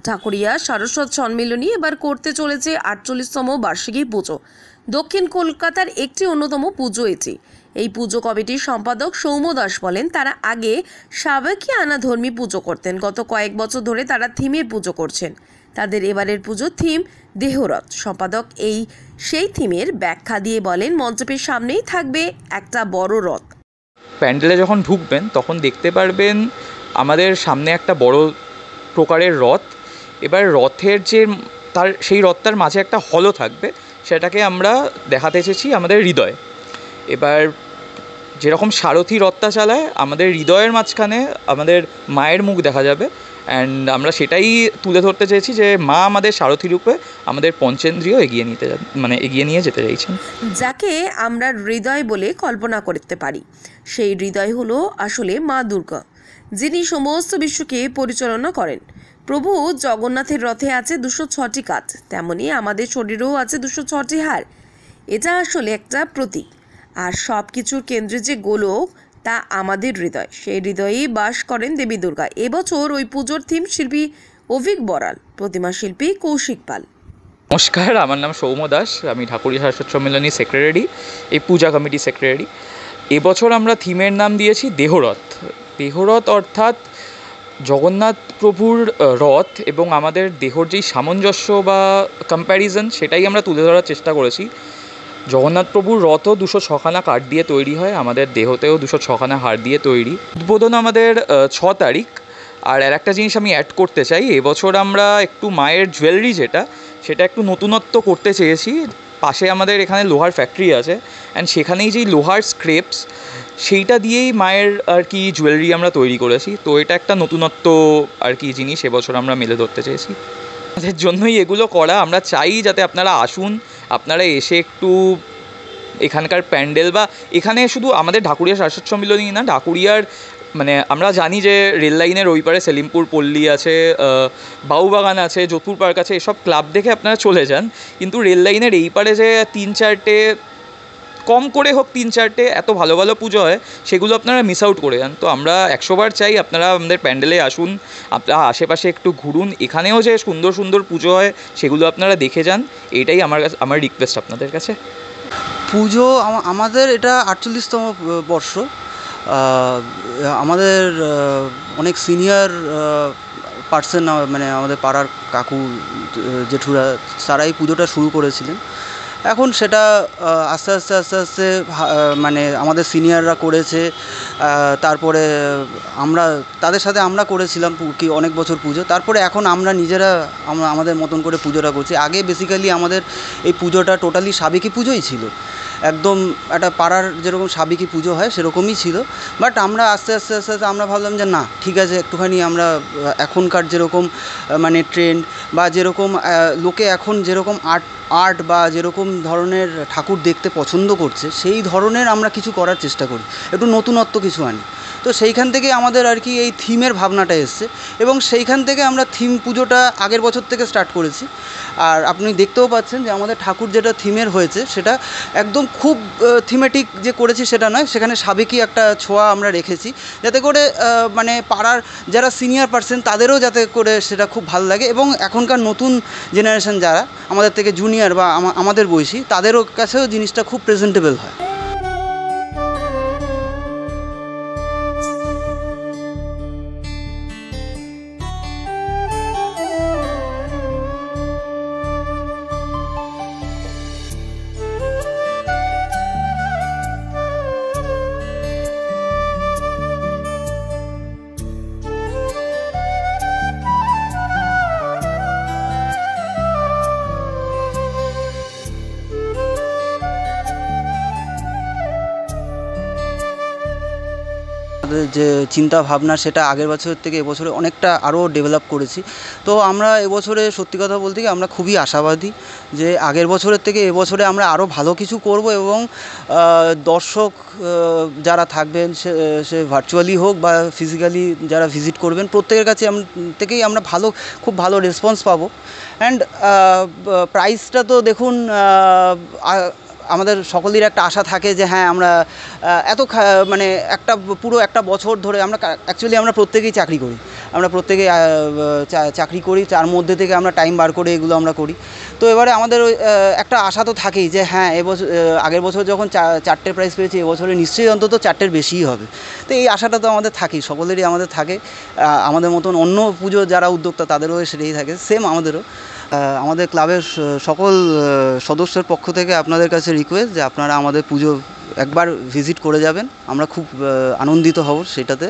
ঠাকুরিয়া সারস্বত সম্মিলনী এবার করতে চলেছে ৪৮তম বার্ষিকী পুজো। দক্ষিণ কলকাতার একটি অন্যতম পুজো এটি। এই পুজো কমিটির সম্পাদক সৌম্য দাস বলেন, তারা আগে সাবেকিয়ানা ধর্মী পুজো করতেন। গত কয়েক বছর ধরে তারা থিমের পুজো করছেন। তাদের এবারের পুজো থিম দেহরথ। সম্পাদক সেই থিমের ব্যাখ্যা দিয়ে বলেন, মঞ্চপের সামনেই থাকবে একটা বড় রথ। প্যান্ডেলে যখন ঢুকবেন তখন দেখতে পারবেন আমাদের সামনে একটা বড় প্রকারের রথ। এবার রথের সেই রথটার মাঝে একটা হলও থাকবে, সেটাকে আমরা দেখাতে এসেছি আমাদের হৃদয়। এবার যেরকম সারথি রথটা চালায়, আমাদের হৃদয়ের মাঝখানে আমাদের মায়ের মুখ দেখা যাবে। অ্যান্ড আমরা সেটাই তুলে ধরতে চেয়েছি যে মা আমাদের সারথি রূপে আমাদের পঞ্চেন্দ্রিয় এগিয়ে নিয়ে যেতে চাইছেন। যাকে আমরা হৃদয় বলে কল্পনা করতে পারি, সেই হৃদয় হলো আসলে মা দুর্গা, যিনি সমস্ত বিশ্বকে পরিচালনা করেন। প্রভু জগন্নাথের রথে আছে ২০৬টি কাঠ, তেমনি আমাদের শরীরেও আছে ২০৬টি হাড়। এটা আসলে একটা প্রতীক। আর সব কিছুর কেন্দ্রে যে গোলক, তা আমাদের হৃদয়। সেই হৃদয়েই বাস করেন দেবী দুর্গা। এবছর ওই পুজোর থিম শিল্পী অভিক বড়াল, প্রতিমা শিল্পী কৌশিক পাল। নমস্কার, আমার নাম সৌম্য দাস। আমি ঠাকুরিয়া সারস্বত সম্মিলনী সেক্রেটারি, এই পূজা কমিটি সেক্রেটারি। এবছর আমরা থিমের নাম দিয়েছি দেহরথ। দেহরথ অর্থাৎ জগন্নাথ প্রভুর রথ এবং আমাদের দেহর যেই সামঞ্জস্য বা কম্প্যারিজন, সেটাই আমরা তুলে ধরার চেষ্টা করেছি। জগন্নাথ প্রভুর রথও ২০৬খানা কাঠ দিয়ে তৈরি হয়, আমাদের দেহতেও ২০৬খানা হাড় দিয়ে তৈরি। উদ্বোধন আমাদের ৬ তারিখ। আর একটা জিনিস আমি অ্যাড করতে চাই, এবছর আমরা একটু মায়ের জুয়েলারি সেটা একটু নতুনত্ব করতে চেয়েছি। পাশে আমাদের এখানে লোহার ফ্যাক্টরি আছে, অ্যান্ড সেখানেই যেই লোহার স্ক্রেপস, সেইটা দিয়েই মায়ের জুয়েলারি আমরা তৈরি করেছি। তো এটা একটা নতুনত্ব জিনিস এবছর আমরা মেলে ধরতে চেয়েছি। আমাদের জন্যই এগুলো করা। আমরা চাই যাতে আপনারা আসুন, আপনারা এসে একটু এখানকার প্যান্ডেল বা এখানে শুধু আমাদের ঢাকুরিয়া সারস্বত সম্মিলনী না, ঢাকুরিয়ার আমরা জানি যে রেল লাইনের ওই পারে সেলিমপুর পল্লী আছে, বাউবাগান আছে, যোধপুর পার্ক আছে, এসব ক্লাব দেখে আপনারা চলে যান। কিন্তু রেল লাইনের এই পারে যে ৩-৪টে, কম করে হোক ৩-৪টে এত ভালো ভালো পুজো হয়, সেগুলো আপনারা মিস আউট করে যান। তো আমরা ১০০বার চাই আপনারা আমাদের প্যান্ডেলে আসুন, আপনারা আশেপাশে একটু ঘুরুন, এখানেও যে সুন্দর সুন্দর পুজো হয় সেগুলো আপনারা দেখে যান। এইটাই আমার রিকোয়েস্ট আপনাদের কাছে। পুজো আমাদের এটা ৪৮তম বর্ষ। আমাদের অনেক সিনিয়র পার্সন, আমাদের পাড়ার কাকু জেঠুরা, তারাই পুজোটা শুরু করেছিলেন। এখন সেটা আস্তে আস্তে আমাদের সিনিয়ররা করেছে। তারপরে তাদের সাথে আমরা করেছিলাম অনেক বছর পুজো। তারপরে এখন আমরা নিজেরা আমাদের মতন করে পুজোটা করছি। আগে বেসিক্যালি আমাদের এই পুজোটা টোটালি সাবেকি পুজোই ছিল, একদম একটা পাড়ার যেরকম সাবেকি পুজো হয় সেরকমই ছিল। বাট আমরা আস্তে আস্তে আমরা ভাবলাম যে না, ঠিক আছে, একটুখানি আমরা এখনকার যেরকম ট্রেন্ড বা যেরকম লোকে এখন যেরকম আর্ট বা যেরকম ধরনের ঠাকুর দেখতে পছন্দ করছে, সেই ধরনের আমরা কিছু করার চেষ্টা করি, একটু নতুনত্ব কিছু আনি। তো সেইখান থেকে আমাদের এই থিমের ভাবনাটা এসছে, এবং সেইখান থেকে আমরা থিম পুজোটা আগের বছর থেকে স্টার্ট করেছি। আর আপনি দেখতেও পাচ্ছেন যে আমাদের ঠাকুর যেটা থিমের হয়েছে, সেটা একদম খুব থিমেটিক যে করেছি সেটা নয়, সেখানে সাবেকি একটা ছোঁয়া আমরা রেখেছি, যাতে করে পাড়ার যারা সিনিয়র পার্সন তাদেরও যাতে করে সেটা খুব ভালো লাগে, এবং এখনকার নতুন জেনারেশন যারা আমাদের থেকে জুনিয়র বা আমাদের বয়সী, তাদেরও কাছেও জিনিসটা খুব প্রেজেন্টেবল হয়। যে চিন্তা ভাবনা, সেটা আগের বছর থেকে এবছরে অনেকটা আরও ডেভেলপ করেছি। তো আমরা এবছরে সত্যি কথা বলতে কি আমরা খুবই আশাবাদী যে আগের বছরের থেকে এবছরে আমরা আরও ভালো কিছু করব, এবং দর্শক যারা থাকবেন, সে ভার্চুয়ালি হোক বা ফিজিক্যালি যারা ভিজিট করবেন, প্রত্যেকের কাছে থেকেই আমরা খুব ভালো রেসপন্স পাবো। অ্যান্ড প্রাইসটা তো দেখুন, আমাদের সকলের একটা আশা থাকে যে হ্যাঁ, আমরা পুরো একটা বছর ধরে আমরা প্রত্যেকেই চাকরি করি। আমরা প্রত্যেকে চাকরি করি, তার মধ্যে থেকে আমরা টাইম বার করে এগুলো আমরা করি। তো এবারে আমাদের ওই একটা আশা তো থাকেই যে হ্যাঁ এবছর আগের বছর যখন 4টে প্রাইজ পেয়েছি, এবছরে নিশ্চয়ই অন্তত 4টের বেশিই হবে। তো এই আশাটা তো আমাদের থাকেই, সকলেরই আমাদের থাকে। আমাদের মতন অন্য পুজো যারা উদ্যোক্তা তাদেরও সেটাই থাকে, সেম আমাদেরও। আমাদের ক্লাবের সকল সদস্যের পক্ষ থেকে আপনাদের কাছে রিকোয়েস্ট যে আপনারা আমাদের পুজো একবার ভিজিট করে যাবেন, আমরা খুব আনন্দিত হব সেটাতে।